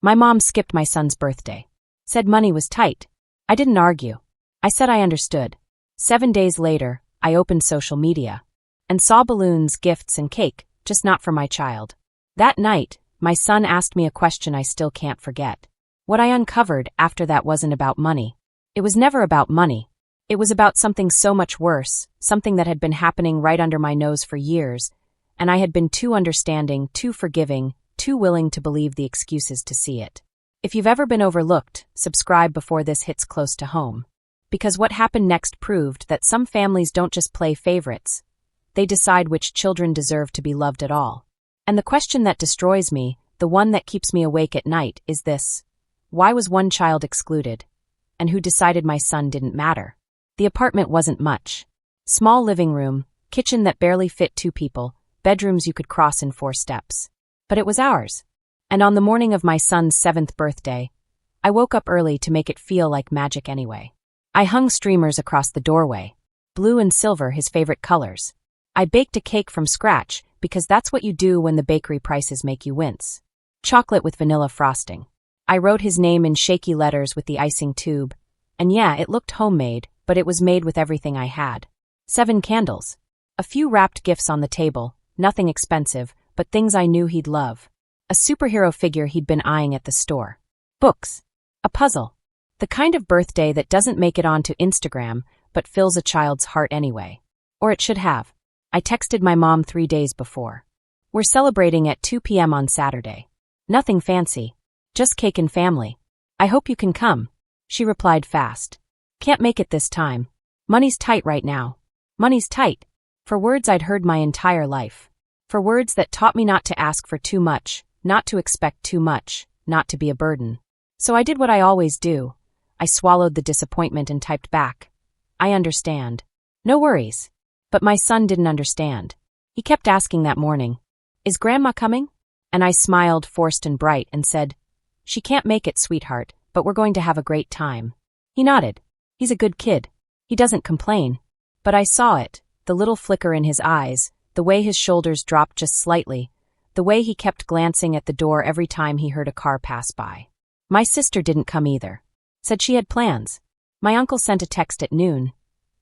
My mom skipped my son's birthday. Said money was tight. I didn't argue. I said I understood. 7 days later, I opened social media and saw balloons, gifts, and cake, just not for my child. That night, my son asked me a question I still can't forget. What I uncovered after that wasn't about money. It was never about money. It was about something so much worse, something that had been happening right under my nose for years, and I had been too understanding, too forgiving, too willing to believe the excuses to see it. If you've ever been overlooked, subscribe before this hits close to home. Because what happened next proved that some families don't just play favorites. They decide which children deserve to be loved at all. And the question that destroys me, the one that keeps me awake at night, is this. Why was one child excluded? And who decided my son didn't matter? The apartment wasn't much. Small living room, kitchen that barely fit 2 people, bedrooms you could cross in 4 steps. But it was ours. And on the morning of my son's 7th birthday, I woke up early to make it feel like magic anyway. I hung streamers across the doorway, blue and silver, his favorite colors. I baked a cake from scratch because that's what you do when the bakery prices make you wince. Chocolate with vanilla frosting. I wrote his name in shaky letters with the icing tube, and yeah, it looked homemade, but it was made with everything I had. 7 candles. A few wrapped gifts on the table, nothing expensive, but things I knew he'd love. A superhero figure he'd been eyeing at the store. Books. A puzzle. The kind of birthday that doesn't make it onto Instagram, but fills a child's heart anyway. Or it should have. I texted my mom 3 days before. We're celebrating at 2 p.m. on Saturday. Nothing fancy. Just cake and family. I hope you can come. She replied fast. Can't make it this time. Money's tight right now. Money's tight. For words I'd heard my entire life. For words that taught me not to ask for too much, not to expect too much, not to be a burden. So I did what I always do. I swallowed the disappointment and typed back. I understand. No worries. But my son didn't understand. He kept asking that morning, is Grandma coming? And I smiled, forced and bright, and said, she can't make it, sweetheart, but we're going to have a great time. He nodded. He's a good kid. He doesn't complain. But I saw it, the little flicker in his eyes, the way his shoulders dropped just slightly, the way he kept glancing at the door every time he heard a car pass by. My sister didn't come either. Said she had plans. My uncle sent a text at noon.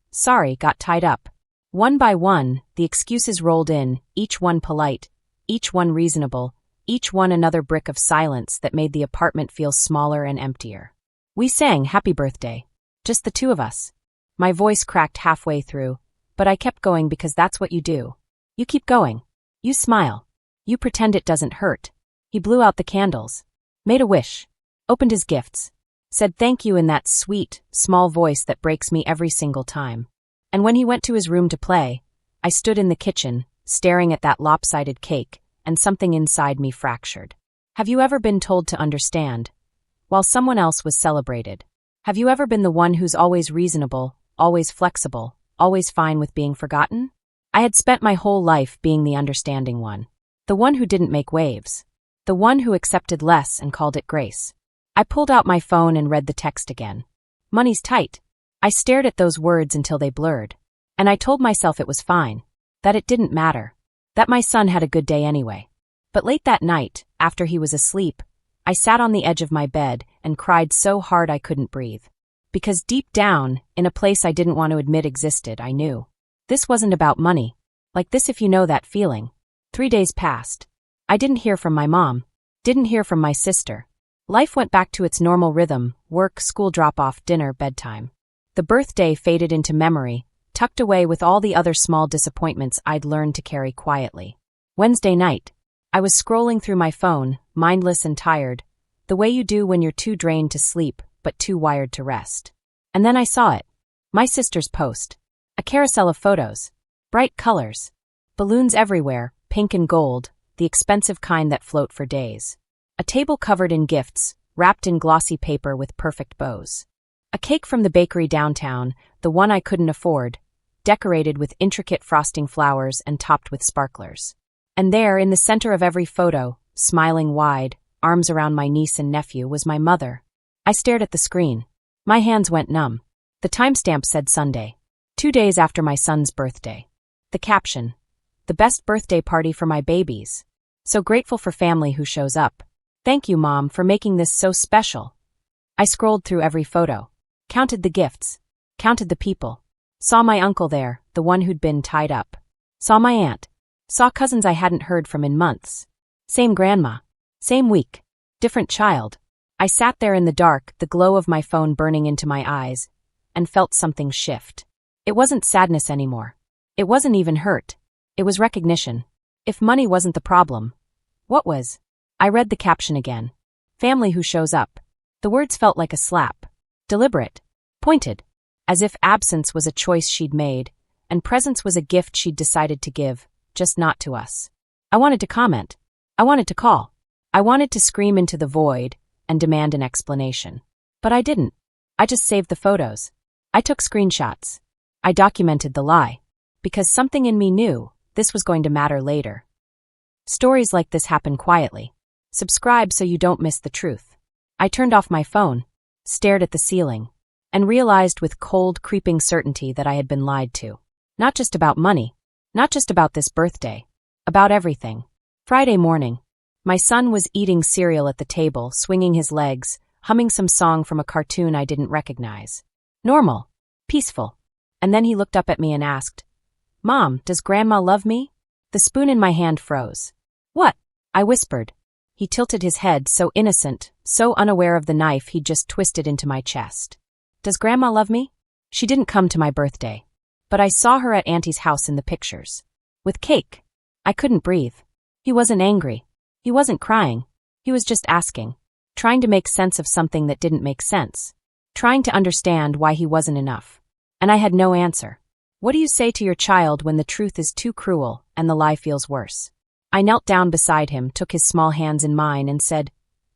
Sorry, got tied up. One by one, the excuses rolled in, each one polite, each one reasonable, each one another brick of silence that made the apartment feel smaller and emptier. We sang Happy Birthday. Just the 2 of us. My voice cracked halfway through, but I kept going because that's what you do. You keep going. You smile. You pretend it doesn't hurt. He blew out the candles. Made a wish. Opened his gifts. Said thank you in that sweet, small voice that breaks me every single time. And when he went to his room to play, I stood in the kitchen, staring at that lopsided cake, and something inside me fractured. Have you ever been told to understand, while someone else was celebrated? Have you ever been the one who's always reasonable, always flexible, always fine with being forgotten? I had spent my whole life being the understanding one. The one who didn't make waves. The one who accepted less and called it grace. I pulled out my phone and read the text again. Money's tight. I stared at those words until they blurred. And I told myself it was fine. That it didn't matter. That my son had a good day anyway. But late that night, after he was asleep, I sat on the edge of my bed and cried so hard I couldn't breathe. Because deep down, in a place I didn't want to admit existed, I knew. This wasn't about money. Like this, if you know that feeling. 3 days passed. I didn't hear from my mom. Didn't hear from my sister. Life went back to its normal rhythm: work, school drop-off, dinner, bedtime. The birthday faded into memory, tucked away with all the other small disappointments I'd learned to carry quietly. Wednesday night. I was scrolling through my phone, mindless and tired, the way you do when you're too drained to sleep, but too wired to rest. And then I saw it. My sister's post. A carousel of photos. Bright colors. Balloons everywhere, pink and gold, the expensive kind that float for days. A table covered in gifts, wrapped in glossy paper with perfect bows. A cake from the bakery downtown, the one I couldn't afford, decorated with intricate frosting flowers and topped with sparklers. And there, in the center of every photo, smiling wide, arms around my niece and nephew, was my mother. I stared at the screen. My hands went numb. The timestamp said Sunday, 2 days after my son's birthday. The caption, the best birthday party for my babies. So grateful for family who shows up. Thank you, Mom, for making this so special. I scrolled through every photo, counted the gifts, counted the people. Saw my uncle there, the one who'd been tied up. Saw my aunt. Saw cousins I hadn't heard from in months. Same grandma. Same week. Different child. I sat there in the dark, the glow of my phone burning into my eyes, and felt something shift. It wasn't sadness anymore. It wasn't even hurt. It was recognition. If money wasn't the problem, what was? I read the caption again. Family who shows up. The words felt like a slap. Deliberate. Pointed. As if absence was a choice she'd made, and presence was a gift she'd decided to give, just not to us. I wanted to comment. I wanted to call. I wanted to scream into the void and demand an explanation. But I didn't. I just saved the photos. I took screenshots. I documented the lie. Because something in me knew this was going to matter later. Stories like this happen quietly. Subscribe so you don't miss the truth. I turned off my phone, stared at the ceiling, and realized with cold, creeping certainty that I had been lied to. Not just about money. Not just about this birthday. About everything. Friday morning. My son was eating cereal at the table, swinging his legs, humming some song from a cartoon I didn't recognize. Normal. Peaceful. And then he looked up at me and asked, "Mom, does Grandma love me?" The spoon in my hand froze. "What?" I whispered. He tilted his head, so innocent, so unaware of the knife he'd just twisted into my chest. "Does Grandma love me?" She didn't come to my birthday. But I saw her at Auntie's house in the pictures. With cake. I couldn't breathe. He wasn't angry. He wasn't crying. He was just asking. Trying to make sense of something that didn't make sense. Trying to understand why he wasn't enough. And I had no answer. What do you say to your child when the truth is too cruel and the lie feels worse? I knelt down beside him, took his small hands in mine, and said,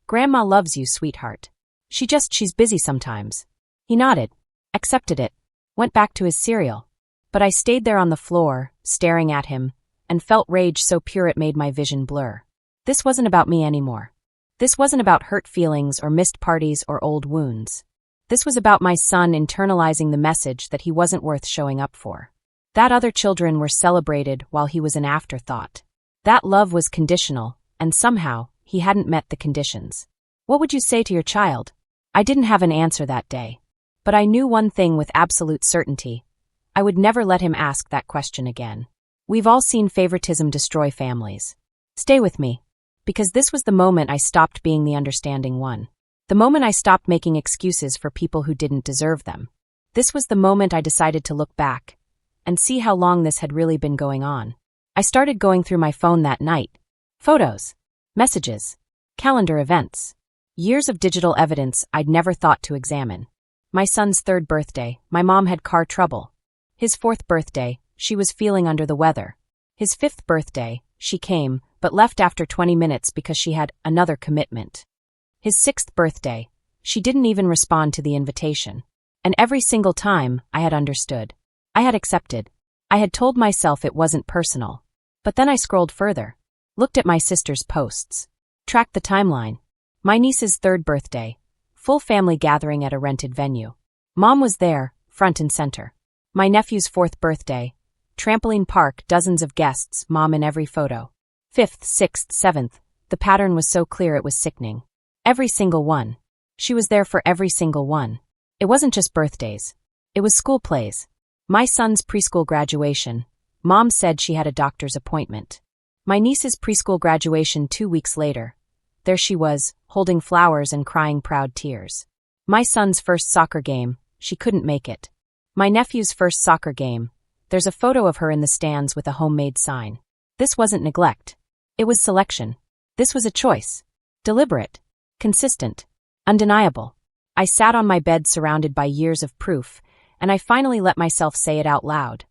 "Grandma loves you, sweetheart. She's busy sometimes." He nodded, accepted it, went back to his cereal. But I stayed there on the floor, staring at him, and felt rage so pure it made my vision blur. This wasn't about me anymore. This wasn't about hurt feelings or missed parties or old wounds. This was about my son internalizing the message that he wasn't worth showing up for. That other children were celebrated while he was an afterthought. That love was conditional, and somehow, he hadn't met the conditions. What would you say to your child? I didn't have an answer that day. But I knew one thing with absolute certainty. I would never let him ask that question again. We've all seen favoritism destroy families. Stay with me. Because this was the moment I stopped being the understanding one. The moment I stopped making excuses for people who didn't deserve them. This was the moment I decided to look back and see how long this had really been going on. I started going through my phone that night. Photos, messages, calendar events. Years of digital evidence I'd never thought to examine. My son's 3rd birthday, my mom had car trouble. His 4th birthday, she was feeling under the weather. His 5th birthday, she came, but left after 20 minutes because she had another commitment. His 6th birthday, she didn't even respond to the invitation. And every single time, I had understood. I had accepted. I had told myself it wasn't personal. But then I scrolled further. Looked at my sister's posts. Tracked the timeline. My niece's 3rd birthday. Full family gathering at a rented venue. Mom was there, front and center. My nephew's 4th birthday. Trampoline park, dozens of guests, mom in every photo. 5th, 6th, 7th. The pattern was so clear it was sickening. Every single one. She was there for every single one. It wasn't just birthdays. It was school plays. My son's preschool graduation. Mom said she had a doctor's appointment. My niece's preschool graduation 2 weeks later. There she was, holding flowers and crying proud tears. My son's first soccer game. She couldn't make it. My nephew's first soccer game. There's a photo of her in the stands with a homemade sign. This wasn't neglect. It was selection. This was a choice. Deliberate. Consistent. Undeniable. I sat on my bed surrounded by years of proof, and I finally let myself say it out loud.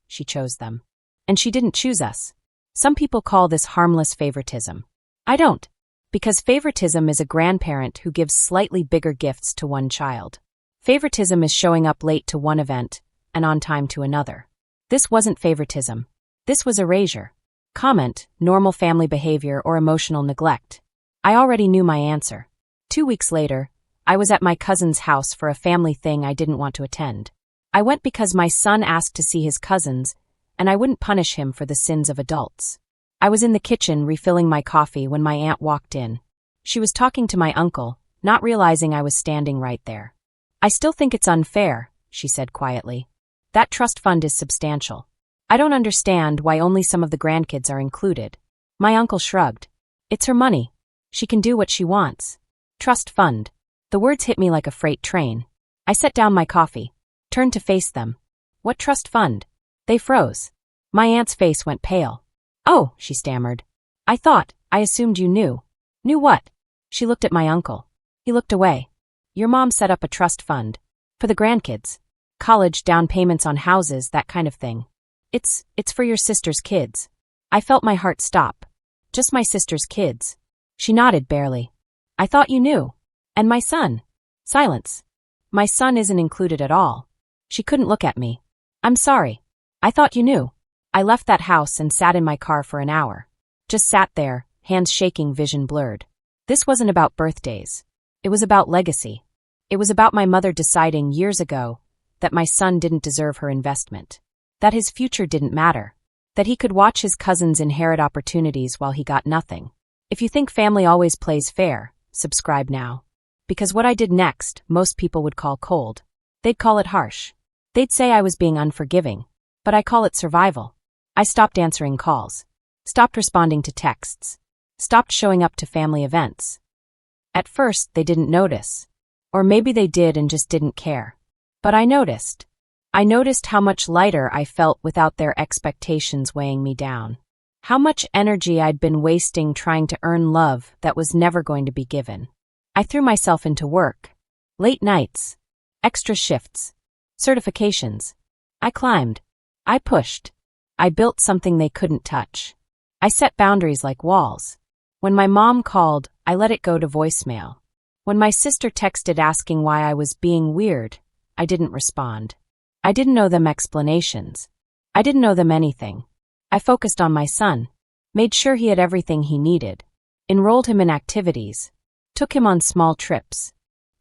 She chose them. And she didn't choose us. Some people call this harmless favoritism. I don't. Because favoritism is a grandparent who gives slightly bigger gifts to one child. Favoritism is showing up late to one event and on time to another. This wasn't favoritism. This was erasure. Comment, normal family behavior or emotional neglect. I already knew my answer. 2 weeks later, I was at my cousin's house for a family thing I didn't want to attend. I went because my son asked to see his cousins, and I wouldn't punish him for the sins of adults. I was in the kitchen refilling my coffee when my aunt walked in. She was talking to my uncle, not realizing I was standing right there. I still think it's unfair, she said quietly. That trust fund is substantial. I don't understand why only some of the grandkids are included. My uncle shrugged. It's her money. She can do what she wants. Trust fund. The words hit me like a freight train. I set down my coffee, turned to face them. What trust fund? They froze. My aunt's face went pale. Oh, she stammered. I assumed you knew. Knew what? She looked at my uncle. He looked away. Your mom set up a trust fund. For the grandkids. College, down payments on houses, that kind of thing. It's for your sister's kids. I felt my heart stop. Just my sister's kids. She nodded barely. I thought you knew. And my son. Silence. My son isn't included at all. She couldn't look at me. I'm sorry. I thought you knew. I left that house and sat in my car for an hour. Just sat there, hands shaking, vision blurred. This wasn't about birthdays. It was about legacy. It was about my mother deciding years ago that my son didn't deserve her investment. That his future didn't matter. That he could watch his cousins inherit opportunities while he got nothing. If you think family always plays fair, subscribe now. Because what I did next, most people would call cold. They'd call it harsh. They'd say I was being unforgiving. But I call it survival. I stopped answering calls. Stopped responding to texts. Stopped showing up to family events. At first, they didn't notice. Or maybe they did and just didn't care. But I noticed. I noticed how much lighter I felt without their expectations weighing me down. How much energy I'd been wasting trying to earn love that was never going to be given. I threw myself into work. Late nights. Extra shifts. Certifications. I climbed. I pushed. I built something they couldn't touch. I set boundaries like walls. When my mom called, I let it go to voicemail. When my sister texted asking why I was being weird, I didn't respond. I didn't owe them explanations. I didn't owe them anything. I focused on my son, made sure he had everything he needed, enrolled him in activities, took him on small trips,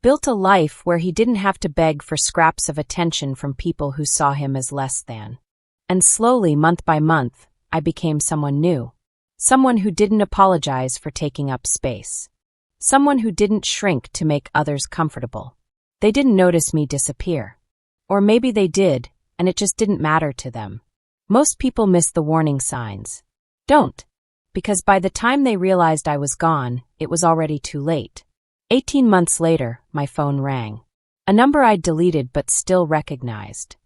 built a life where he didn't have to beg for scraps of attention from people who saw him as less than. And slowly, month by month, I became someone new. Someone who didn't apologize for taking up space. Someone who didn't shrink to make others comfortable. They didn't notice me disappear. Or maybe they did, and it just didn't matter to them. Most people miss the warning signs. Don't. Because by the time they realized I was gone, it was already too late. 18 months later, my phone rang. A number I'd deleted but still recognized.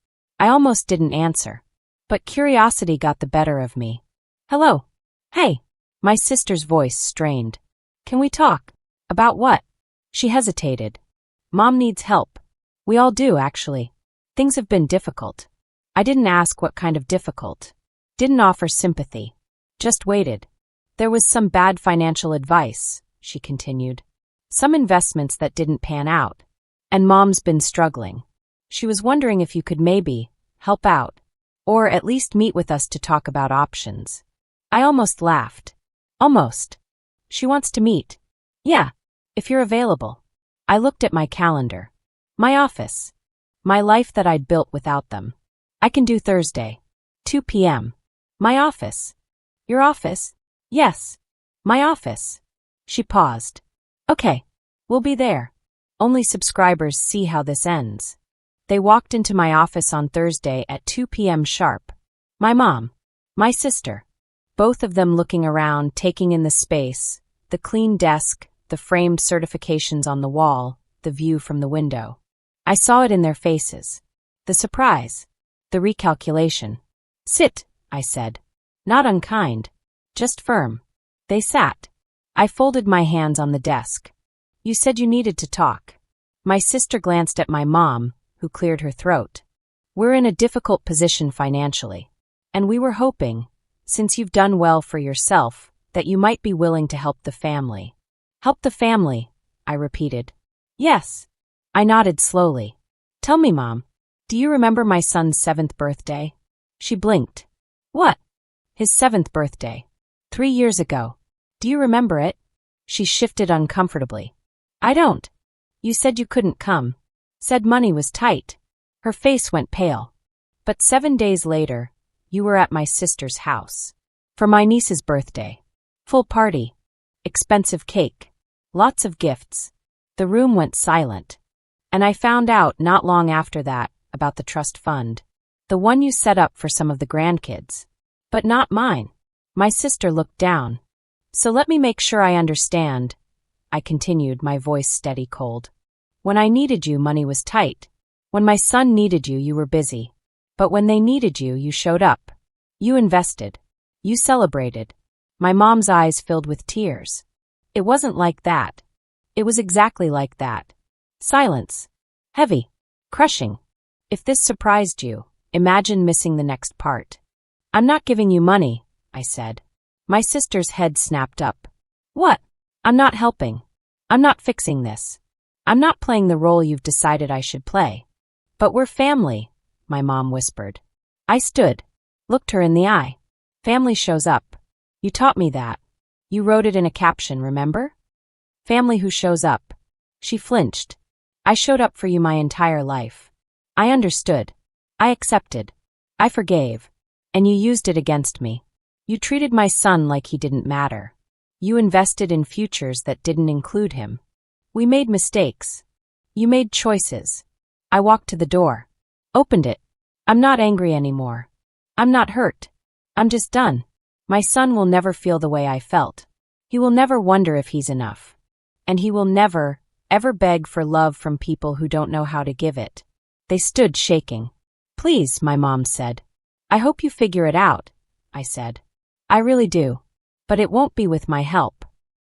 I almost didn't answer. But curiosity got the better of me. Hello. Hey. My sister's voice strained. Can we talk? About what? She hesitated. Mom needs help. We all do, actually. Things have been difficult. I didn't ask what kind of difficult. Didn't offer sympathy. Just waited. There was some bad financial advice, she continued. Some investments that didn't pan out. And Mom's been struggling. She was wondering if you could maybe help out. Or at least meet with us to talk about options. I almost laughed. Almost. She wants to meet. Yeah, if you're available. I looked at my calendar. My office. My life that I'd built without them. I can do Thursday. 2 p.m. My office. Your office? Yes. My office. She paused. Okay. We'll be there. Only subscribers see how this ends. They walked into my office on Thursday at 2 p.m. sharp. My mom. My sister. Both of them looking around, taking in the space, the clean desk, the framed certifications on the wall, the view from the window. I saw it in their faces. The surprise. The recalculation. Sit, I said. Not unkind. Just firm. They sat. I folded my hands on the desk. You said you needed to talk. My sister glanced at my mom, who cleared her throat. We're in a difficult position financially. And we were hoping, since you've done well for yourself, that you might be willing to help the family. Help the family, I repeated. Yes. I nodded slowly. Tell me, Mom, do you remember my son's 7th birthday? She blinked. What? His 7th birthday. 3 years ago. Do you remember it? She shifted uncomfortably. I don't. You said you couldn't come. Said money was tight. Her face went pale. But 7 days later, you were at my sister's house. For my niece's birthday. Full party. Expensive cake. Lots of gifts. The room went silent. And I found out not long after that about the trust fund. The one you set up for some of the grandkids. But not mine. My sister looked down. So let me make sure I understand, I continued, my voice steady cold. When I needed you, money was tight. When my son needed you, you were busy. But when they needed you, you showed up. You invested. You celebrated. My mom's eyes filled with tears. It wasn't like that. It was exactly like that. Silence. Heavy. Crushing. If this surprised you, imagine missing the next part. I'm not giving you money, I said. My sister's head snapped up. What? I'm not helping. I'm not fixing this. I'm not playing the role you've decided I should play. But we're family, my mom whispered. I stood, looked her in the eye. Family shows up. You taught me that. You wrote it in a caption, remember? Family who shows up. She flinched. I showed up for you my entire life. I understood. I accepted. I forgave. And you used it against me. You treated my son like he didn't matter. You invested in futures that didn't include him. We made mistakes. You made choices. I walked to the door. Opened it. I'm not angry anymore. I'm not hurt. I'm just done. My son will never feel the way I felt. He will never wonder if he's enough. And he will never, ever beg for love from people who don't know how to give it. They stood shaking. Please, my mom said. I hope you figure it out, I said. I really do. But it won't be with my help.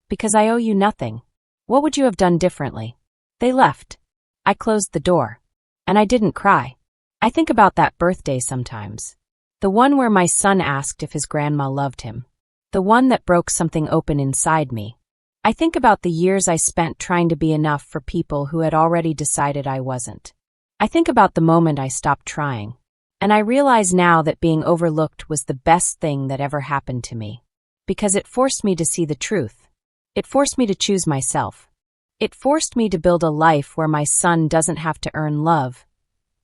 Because I owe you nothing. What would you have done differently? They left. I closed the door. And I didn't cry. I think about that birthday sometimes. The one where my son asked if his grandma loved him. The one that broke something open inside me. I think about the years I spent trying to be enough for people who had already decided I wasn't. I think about the moment I stopped trying. And I realize now that being overlooked was the best thing that ever happened to me. Because it forced me to see the truth. It forced me to choose myself. It forced me to build a life where my son doesn't have to earn love.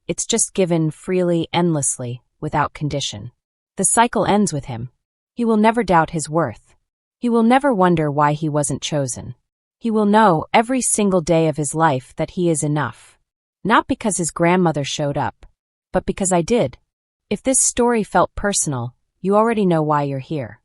It's just given freely, endlessly, without condition. The cycle ends with him. He will never doubt his worth. He will never wonder why he wasn't chosen. He will know every single day of his life that he is enough. Not because his grandmother showed up, but because I did. If this story felt personal, you already know why you're here.